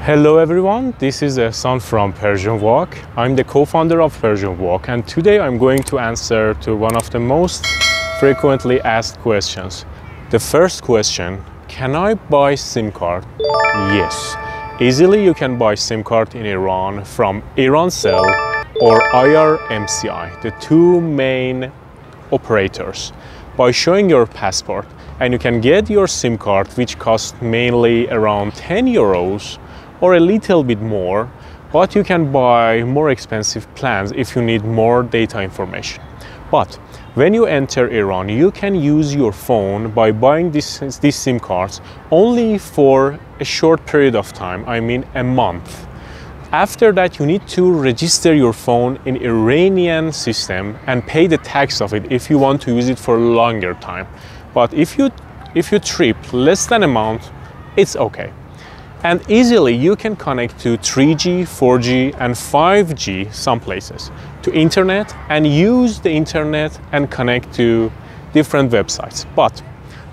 Hello everyone, this is Ehsan from Persian Walk. I'm the co-founder of Persian Walk, and today I'm going to answer to one of the most frequently asked questions. The first question, can I buy SIM card? Yes, easily you can buy SIM card in Iran from Irancell or IRMCI, the two main operators, by showing your passport, and you can get your SIM card, which costs mainly around 10 euros or a little bit more, but you can buy more expensive plans if you need more data information. But when you enter Iran, you can use your phone by buying these SIM cards only for a short period of time, I mean a month. After that, you need to register your phone in Iranian system and pay the tax of it if you want to use it for a longer time. But if you trip less than a month, it's okay. And easily you can connect to 3G, 4G and 5G some places to internet and use the internet and connect to different websites. But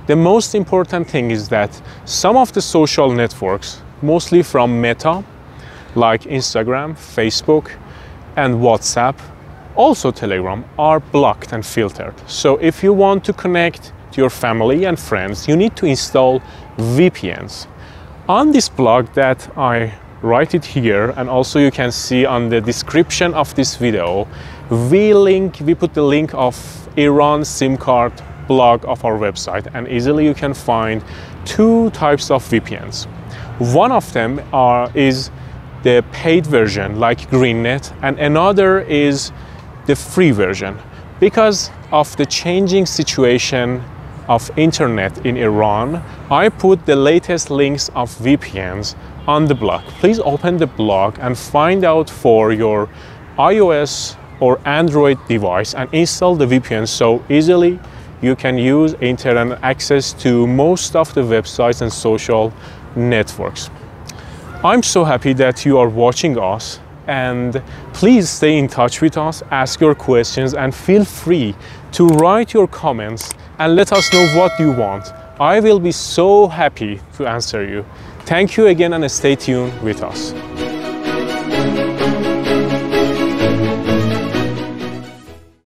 the most important thing is that some of the social networks, mostly from Meta, like Instagram, Facebook and WhatsApp, also Telegram, are blocked and filtered. So if you want to connect to your family and friends, you need to install VPNs. On this blog that I write it here, and also you can see on the description of this video, we put the link of Iran SIM card blog of our website, and easily you can find two types of VPNs. One of them is the paid version like GreenNet, and another is the free version. Because of the changing situation of internet in Iran, I put the latest links of VPNs on the blog. Please open the blog and find out for your iOS or Android device and install the VPN so easily you can use internet access to most of the websites and social networks. I'm so happy that you are watching us, and please stay in touch with us, ask your questions, and feel free to write your comments and let us know what you want. I will be so happy to answer you. Thank you again, and stay tuned with us.